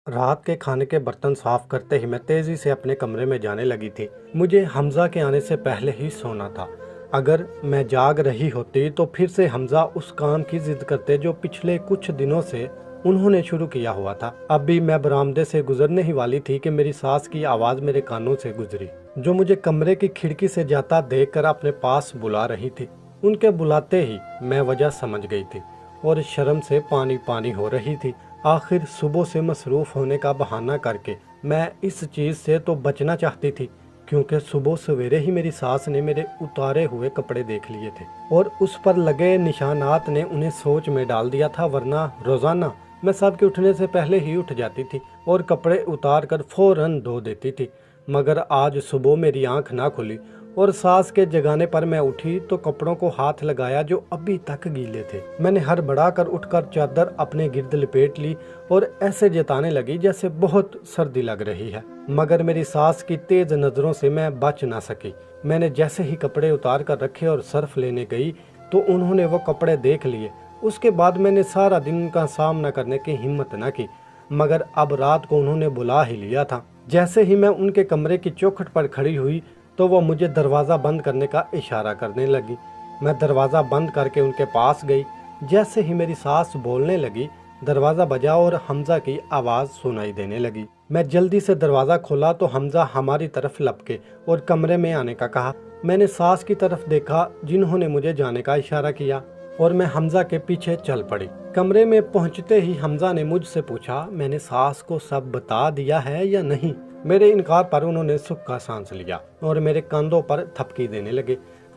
रात के खाने के बर्तन साफ करते ही मैं तेजी से अपने कमरे में जाने लगी थी। मुझे हमजा के आने से पहले ही सोना था। अगर मैं जाग रही होती तो फिर से हमजा उस काम की जिद करते जो पिछले कुछ दिनों से उन्होंने शुरू किया हुआ था। अब भी मैं बरामदे से गुजरने ही वाली थी कि मेरी सास की आवाज मेरे कानों से गुजरी, जो मुझे कमरे की खिड़की से जाता देखकर अपने पास बुला रही थी। उनके बुलाते ही मैं वजह समझ गई थी और शर्म से पानी पानी हो रही थी। आखिर सुबह से मसरूफ होने का बहाना करके मैं इस चीज से तो बचना चाहती थी, क्योंकि सुबह सवेरे ही मेरी सास ने मेरे उतारे हुए कपड़े देख लिए थे और उस पर लगे निशानात ने उन्हें सोच में डाल दिया था। वरना रोजाना मैं सबके उठने से पहले ही उठ जाती थी और कपड़े उतार कर फौरन धो देती थी। मगर आज सुबह मेरी आंख ना खुली और सास के जगाने पर मैं उठी तो कपड़ों को हाथ लगाया जो अभी तक गीले थे। मैंने हड़बड़ाकर उठकर चादर अपने गिर्द लपेट ली और ऐसे जताने लगी जैसे बहुत सर्दी लग रही है। मगर मेरी सास की तेज नजरों से मैं बच ना सकी। मैंने जैसे ही कपड़े उतार कर रखे और सर्फ लेने गई तो उन्होंने वो कपड़े देख लिए। उसके बाद मैंने सारा दिन उनका सामना करने की हिम्मत न की, मगर अब रात को उन्होंने बुला ही लिया था। जैसे ही मैं उनके कमरे की चौखट पर खड़ी हुई तो वो मुझे दरवाज़ा बंद करने का इशारा करने लगी। मैं दरवाज़ा बंद करके उनके पास गई। जैसे ही मेरी सास बोलने लगी, दरवाज़ा बजा और हमजा की आवाज़ सुनाई देने लगी। मैं जल्दी से दरवाज़ा खोला तो हमजा हमारी तरफ लपके और कमरे में आने का कहा। मैंने सास की तरफ देखा जिन्होंने मुझे जाने का इशारा किया और मैं हमजा के पीछे चल पड़ी। कमरे में पहुंचते ही हमजा ने मुझसे पूछा, मैंने सास को सब बता दिया है या नहीं? मेरे इनकार पर उन्होंने सुक्का सांस लिया और मेरे कंधों पर थपकी देने लगे।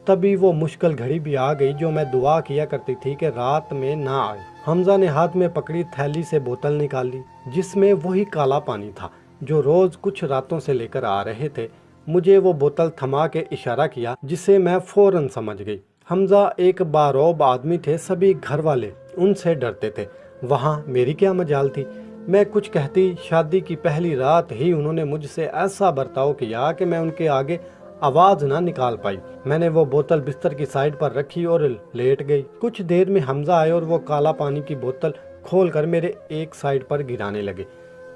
तभी वो मुश्किल घड़ी भी आ गई जो मैं दुआ किया करती थी कि रात में ना आए। हमजा ने हाथ में पकड़ी थैली से बोतल निकाली जिसमें वही काला पानी था जो रोज कुछ रातों से लेकर आ रहे थे। मुझे वो बोतल थमा के इशारा किया जिसे मैं फौरन समझ गई। हमजा एक बारौब आदमी थे, सभी घर वाले उनसे डरते थे। वहाँ मेरी क्या मजाल थी? मैं कुछ कहती, शादी की पहली रात ही उन्होंने मुझसे ऐसा बर्ताव किया कि मैं उनके आगे आवाज ना निकाल पाई। मैंने वो बोतल बिस्तर की साइड पर रखी और लेट गई। कुछ देर में हमजा आए और वो काला पानी की बोतल खोलकर मेरे एक साइड पर गिराने लगे।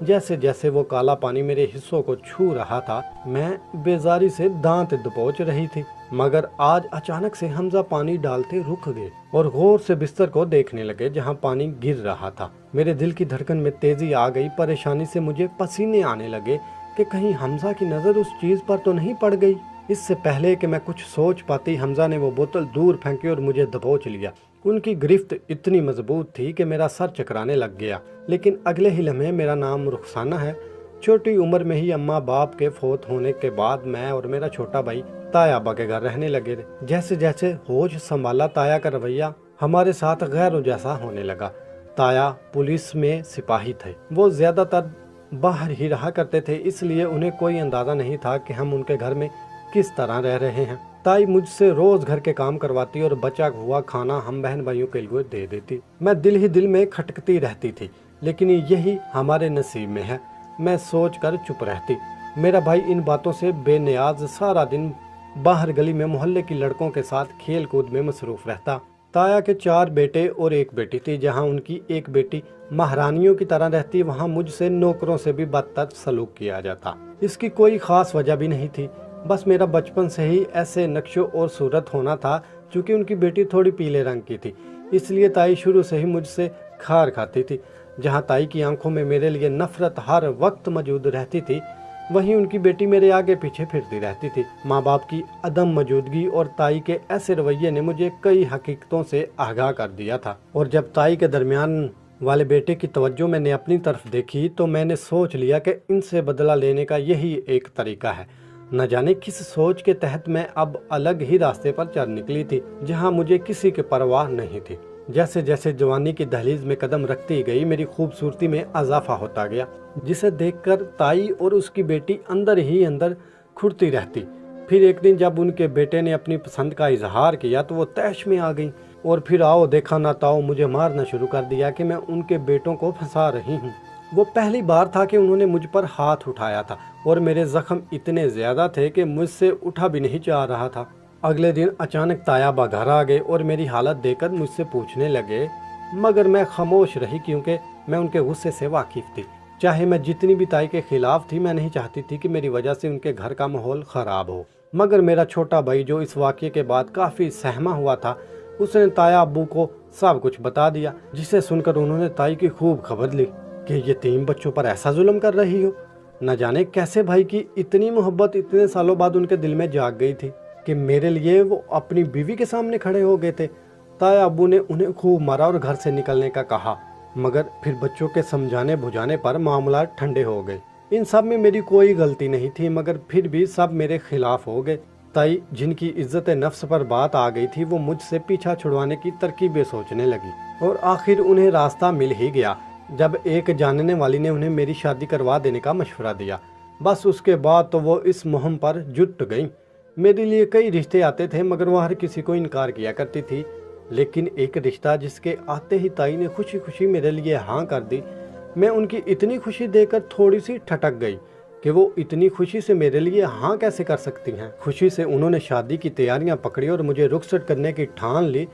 जैसे जैसे वो काला पानी मेरे हिस्सों को छू रहा था, मैं बेजारी से दांत दबोच रही थी। मगर आज अचानक से हमजा पानी डालते रुक गए और गौर से बिस्तर को देखने लगे जहां पानी गिर रहा था। मेरे दिल की धड़कन में तेजी आ गई। परेशानी से मुझे पसीने आने लगे कि कहीं हमजा की नजर उस चीज पर तो नहीं पड़ गई। इससे पहले कि मैं कुछ सोच पाती, हमजा ने वो बोतल दूर फेंकी और मुझे दबोच लिया। उनकी गिरफ्त इतनी मजबूत थी कि मेरा सर चकराने लग गया। लेकिन अगले ही लम्हे, मेरा नाम रुखसाना है। छोटी उम्र में ही अम्मा बाप के फौत होने के बाद मैं और मेरा छोटा भाई तायाबा के घर रहने लगे। जैसे जैसे होश संभाला, ताया का रवैया हमारे साथ गैरों जैसा होने लगा। ताया पुलिस में सिपाही थे। वो ज्यादातर बाहर ही रहा करते थे, इसलिए उन्हें कोई अंदाजा नहीं था कि हम उनके घर में किस तरह रह रहे हैं। ताई मुझसे रोज घर के काम करवाती और बचा हुआ खाना हम बहन भाइयों के लिए दे देती। मैं दिल ही दिल में खटकती रहती थी, लेकिन यही हमारे नसीब में है। मैं सोच कर चुप रहती। मेरा भाई इन बातों से बेनियाज सारा दिन बाहर गली में मोहल्ले की लड़कों के साथ खेल कूद में मसरूफ रहता। ताया के 4 बेटे और 1 बेटी थी। जहाँ उनकी एक बेटी महारानियों की तरह रहती, वहाँ मुझसे नौकरों से भी बदतर सलूक किया जाता। इसकी कोई खास वजह भी नहीं थी, बस मेरा बचपन से ही ऐसे नक्शो और सूरत होना था। चूंकि उनकी बेटी थोड़ी पीले रंग की थी, इसलिए ताई शुरू से ही मुझसे खार खाती थी। जहाँ ताई की आंखों में मेरे लिए नफरत हर वक्त मौजूद रहती थी, वहीं उनकी बेटी मेरे आगे पीछे फिरती रहती थी। माँ बाप की अदम मौजूदगी और ताई के ऐसे रवैये ने मुझे कई हकीकतों से आगाह कर दिया था। और जब ताई के दरमियान वाले बेटे की तवज्जो मैंने अपनी तरफ देखी तो मैंने सोच लिया कि इनसे बदला लेने का यही एक तरीका है। न जाने किस सोच के तहत मैं अब अलग ही रास्ते पर चल निकली थी, जहाँ मुझे किसी की परवाह नहीं थी। जैसे जैसे जवानी की दहलीज में कदम रखती गई, मेरी खूबसूरती में इजाफा होता गया, जिसे देखकर ताई और उसकी बेटी अंदर ही अंदर खुड़ती रहती। फिर एक दिन जब उनके बेटे ने अपनी पसंद का इजहार किया तो वो तैश में आ गई और फिर आओ देखा ना ताओ मुझे मारना शुरू कर दिया कि मैं उनके बेटों को फंसा रही हूँ। वो पहली बार था कि उन्होंने मुझ पर हाथ उठाया था और मेरे जख्म इतने ज्यादा थे कि मुझसे उठा भी नहीं जा रहा था। अगले दिन अचानक तायाबा घर आ गए और मेरी हालत देखकर मुझसे पूछने लगे, मगर मैं खामोश रही क्योंकि मैं उनके गुस्से से वाकिफ थी। चाहे मैं जितनी भी ताई के खिलाफ थी, मैं नहीं चाहती थी कि मेरी वजह से उनके घर का माहौल ख़राब हो। मगर मेरा छोटा भाई, जो इस वाक़ये के बाद काफ़ी सहमा हुआ था, उसने ताया अब्बू को सब कुछ बता दिया, जिसे सुनकर उन्होंने ताई की खूब खबर ली कि यतीम बच्चों पर ऐसा जुल्म कर रही हो। न जाने कैसे भाई की इतनी मोहब्बत इतने सालों बाद उनके दिल में जाग गई थी कि मेरे लिए वो अपनी बीवी के सामने खड़े हो गए थे। ताया अब्बू ने उन्हें खूब मारा और घर से निकलने का कहा, मगर फिर बच्चों के समझाने बुझाने पर मामला ठंडे हो गए। इन सब में मेरी कोई गलती नहीं थी, मगर फिर भी सब मेरे खिलाफ हो गए। ताई, जिनकी इज्जत नफ्स पर बात आ गई थी, वो मुझसे पीछा छुड़वाने की तरकीबें सोचने लगी और आखिर उन्हें रास्ता मिल ही गया जब एक जानने वाली ने उन्हें मेरी शादी करवा देने का मशवरा दिया। बस उसके बाद तो वो इस मुहिम पर जुट गई। मेरे लिए कई रिश्ते आते थे, मगर वो हर किसी को इनकार किया करती थी। लेकिन एक रिश्ता जिसके आते ही ताई ने खुशी खुशी मेरे लिए हाँ कर दी, मैं उनकी इतनी खुशी देखकर थोड़ी सी ठटक गई कि वो इतनी खुशी से मेरे लिए हाँ कैसे कर सकती हैं। खुशी से उन्होंने शादी की तैयारियां पकड़ी और मुझे रुखसत करने की ठान ली।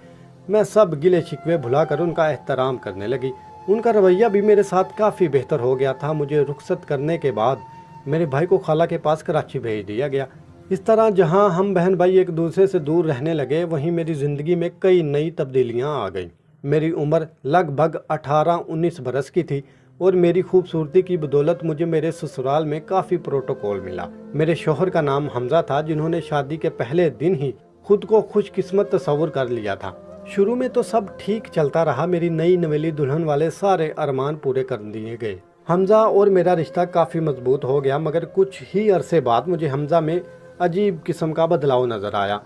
मैं सब गिले शिकवे भुलाकर उनका एहतराम करने लगी। उनका रवैया भी मेरे साथ काफ़ी बेहतर हो गया था। मुझे रुखसत करने के बाद मेरे भाई को खाला के पास कराची भेज दिया गया। इस तरह जहां हम बहन भाई एक दूसरे से दूर रहने लगे, वहीं मेरी ज़िंदगी में कई नई तब्दीलियां आ गईं। मेरी उम्र लगभग 18-19 बरस की थी और मेरी खूबसूरती की बदौलत मुझे मेरे ससुराल में काफ़ी प्रोटोकॉल मिला। मेरे शोहर का नाम हमजा था, जिन्होंने शादी के पहले दिन ही खुद को खुशकिस्मत तस्वुर कर लिया था। शुरू में तो सब ठीक चलता रहा। मेरी नई नवेली दुल्हन वाले सारे अरमान पूरे कर दिए गए। हमजा और मेरा रिश्ता काफ़ी मजबूत हो गया, मगर कुछ ही अरसे बाद मुझे हमजा में अजीब किस्म का बदलाव नज़र आया,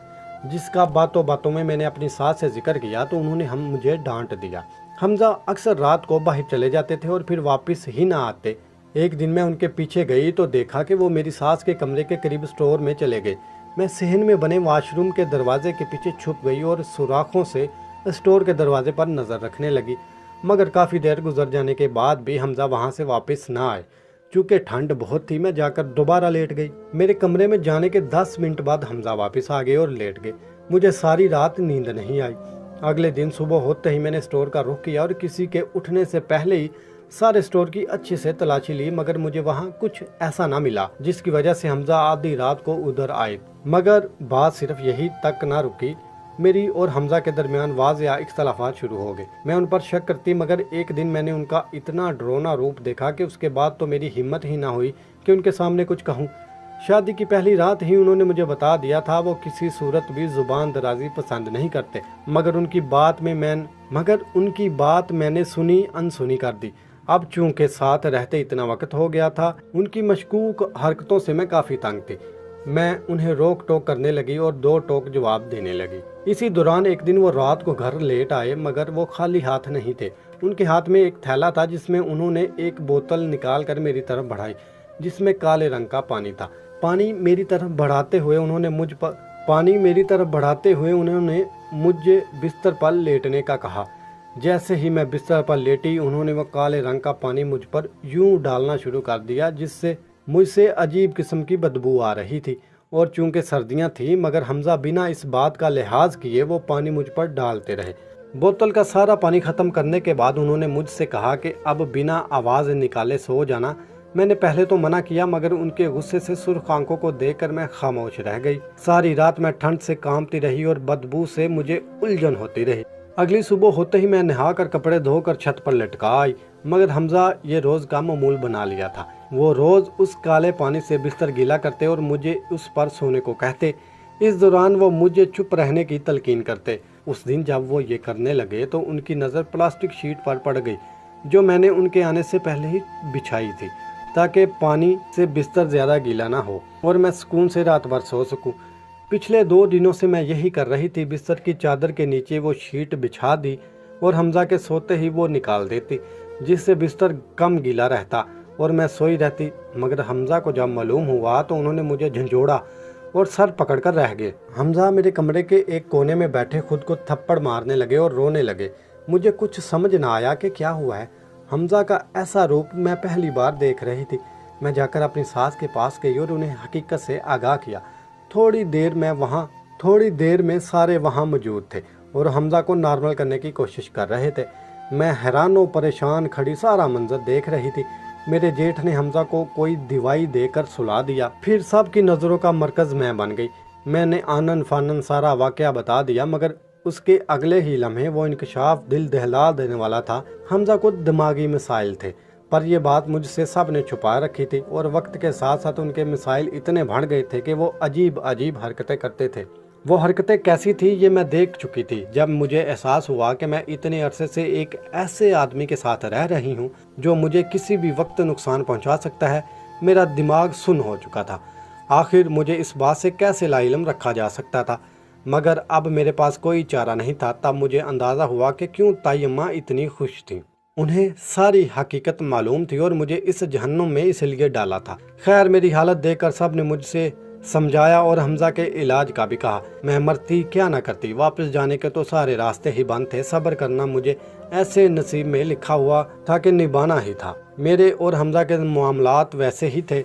जिसका बातों बातों में मैंने अपनी सास से जिक्र किया तो उन्होंने मुझे डांट दिया। हमजा अक्सर रात को बाहर चले जाते थे और फिर वापस ही ना आते। एक दिन मैं उनके पीछे गई तो देखा कि वो मेरी सास के कमरे के करीब स्टोर में चले गए। मैं सहन में बने वाशरूम के दरवाजे के पीछे छुप गई और सुराखों से स्टोर के दरवाजे पर नज़र रखने लगी, मगर काफ़ी देर गुजर जाने के बाद भी हमजा वहाँ से वापस ना आए। चूँकि ठंड बहुत थी, मैं जाकर दोबारा लेट गई। मेरे कमरे में जाने के 10 मिनट बाद हमजा वापस आ गए और लेट गए। मुझे सारी रात नींद नहीं आई। अगले दिन सुबह होते ही मैंने स्टोर का रुख किया और किसी के उठने से पहले ही सारे स्टोर की अच्छे से तलाशी ली, मगर मुझे वहाँ कुछ ऐसा ना मिला जिसकी वजह से हमजा आधी रात को उधर आए। मगर बात सिर्फ यही तक ना रुकी, मेरी और हमजा के दरमियान वाज़िया इख्तलाफात शुरू हो गए। मैं उन पर शक करती, मगर एक दिन मैंने उनका इतना डरावना रूप देखा कि उसके बाद तो मेरी हिम्मत ही ना हुई कि उनके सामने कुछ कहूँ। शादी की पहली रात ही उन्होंने मुझे बता दिया था वो किसी सूरत भी जुबान दराजी पसंद नहीं करते, मगर उनकी बात मैंने सुनी अनसुनी कर दी। अब चूंकि साथ रहते इतना वक्त हो गया था, उनकी मशकूक हरकतों से मैं काफ़ी तंग थी। मैं उन्हें रोक टोक करने लगी और 2 टोक जवाब देने लगी। इसी दौरान एक दिन वो रात को घर लेट आए, मगर वो खाली हाथ नहीं थे। उनके हाथ में एक थैला था जिसमें उन्होंने एक बोतल निकाल कर मेरी तरफ बढ़ाई, जिसमें काले रंग का पानी था। पानी मेरी तरफ बढ़ाते हुए उन्होंने मुझे बिस्तर पर लेटने का कहा। जैसे ही मैं बिस्तर पर लेटी, उन्होंने वो काले रंग का पानी मुझ पर यूं डालना शुरू कर दिया, जिससे मुझसे अजीब किस्म की बदबू आ रही थी। और चूंकि सर्दियां थीं, मगर हमजा बिना इस बात का लिहाज किए वो पानी मुझ पर डालते रहे। बोतल का सारा पानी ख़त्म करने के बाद उन्होंने मुझसे कहा कि अब बिना आवाज़ निकाले सो जाना। मैंने पहले तो मना किया, मगर उनके गुस्से से सुर्ख आंखों को देखकर मैं खामोश रह गई। सारी रात मैं ठंड से कांपती रही और बदबू से मुझे उलझन होती रही। अगली सुबह होते ही मैं नहाकर कपड़े धोकर छत पर लटका आई, मगर हमजा ये रोज़ का मामूल बना लिया था। वो रोज़ उस काले पानी से बिस्तर गीला करते और मुझे उस पर सोने को कहते। इस दौरान वो मुझे चुप रहने की तलकीन करते। उस दिन जब वो ये करने लगे तो उनकी नज़र प्लास्टिक शीट पर पड़ गई, जो मैंने उनके आने से पहले ही बिछाई थी, ताकि पानी से बिस्तर ज़्यादा गीला ना हो और मैं सुकून से रात भर सो सकूं। पिछले 2 दिनों से मैं यही कर रही थी। बिस्तर की चादर के नीचे वो शीट बिछा दी और हमजा के सोते ही वो निकाल देती, जिससे बिस्तर कम गीला रहता और मैं सोई रहती। मगर हमजा को जब मालूम हुआ तो उन्होंने मुझे झंझोड़ा और सर पकड़कर रह गए। हमजा मेरे कमरे के एक कोने में बैठे खुद को थप्पड़ मारने लगे और रोने लगे। मुझे कुछ समझ ना आया कि क्या हुआ है। हमजा का ऐसा रूप मैं पहली बार देख रही थी। मैं जाकर अपनी सास के पास गई और उन्हें हकीकत से आगाह किया। थोड़ी देर में सारे वहाँ मौजूद थे और हमजा को नॉर्मल करने की कोशिश कर रहे थे। मैं हैरान और परेशान खड़ी सारा मंजर देख रही थी। मेरे जेठ ने हमजा को कोई दवाई देकर सुला दिया। फिर सब की नज़रों का मरकज़ मैं बन गई। मैंने आनन फानन सारा वाक़या बता दिया, मगर उसके अगले ही लम्हे वो इंकशाफ दिल दहला देने वाला था। हमजा को दिमागी मसाइल थे, पर यह बात मुझसे सब ने छुपा रखी थी, और वक्त के साथ साथ उनके मसाइल इतने बढ़ गए थे कि वो अजीब अजीब हरकतें करते थे। वो हरकतें कैसी थी ये मैं देख चुकी थी। जब मुझे एहसास हुआ कि मैं इतने अरसे से एक ऐसे आदमी के साथ रह रही हूँ जो मुझे किसी भी वक्त नुकसान पहुँचा सकता है, मेरा दिमाग सुन्न हो चुका था। आखिर मुझे इस बात से कैसे लाइलम रखा जा सकता था, मगर अब मेरे पास कोई चारा नहीं था। तब मुझे अंदाज़ा हुआ कि क्यों ताई अम्मा इतनी खुश थीं। उन्हें सारी हकीकत मालूम थी और मुझे इस जहन्नुम में इसलिए डाला था। खैर, मेरी हालत देखकर सब ने मुझसे समझाया और हमजा के इलाज का भी कहा। मैं मरती क्या ना करती, वापस जाने के तो सारे रास्ते ही बंद थे। सब्र करना मुझे ऐसे नसीब में लिखा हुआ था कि निभाना ही था। मेरे और हमजा के मामलात वैसे ही थे,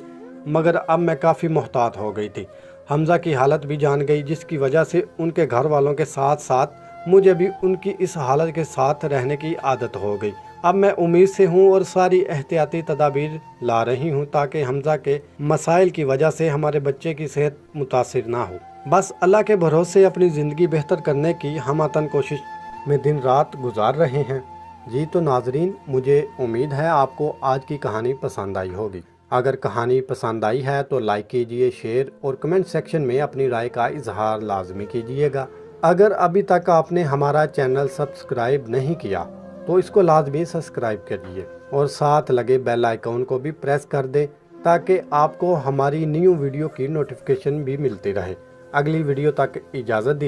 मगर अब मैं काफ़ी मोहतात हो गई थी। हमजा की हालत भी जान गई, जिसकी वजह से उनके घर वालों के साथ साथ मुझे भी उनकी इस हालत के साथ रहने की आदत हो गई। अब मैं उम्मीद से हूँ और सारी एहतियाती तदाबीर ला रही हूँ ताकि हमजा के मसाइल की वजह से हमारे बच्चे की सेहत मुतासिर ना हो। बस अल्लाह के भरोसे अपनी ज़िंदगी बेहतर करने की हम आतन कोशिश में दिन रात गुजार रहे हैं। जी तो नाजरीन, मुझे उम्मीद है आपको आज की कहानी पसंद आई होगी। अगर कहानी पसंद आई है तो लाइक कीजिए, शेयर और कमेंट सेक्शन में अपनी राय का इजहार लाजमी कीजिएगा। अगर अभी तक आपने हमारा चैनल सब्सक्राइब नहीं किया तो इसको लाजमी सब्सक्राइब करिए और साथ लगे बेल आइकॉन को भी प्रेस कर दें ताकि आपको हमारी न्यू वीडियो की नोटिफिकेशन भी मिलती रहे। अगली वीडियो तक इजाज़त दी।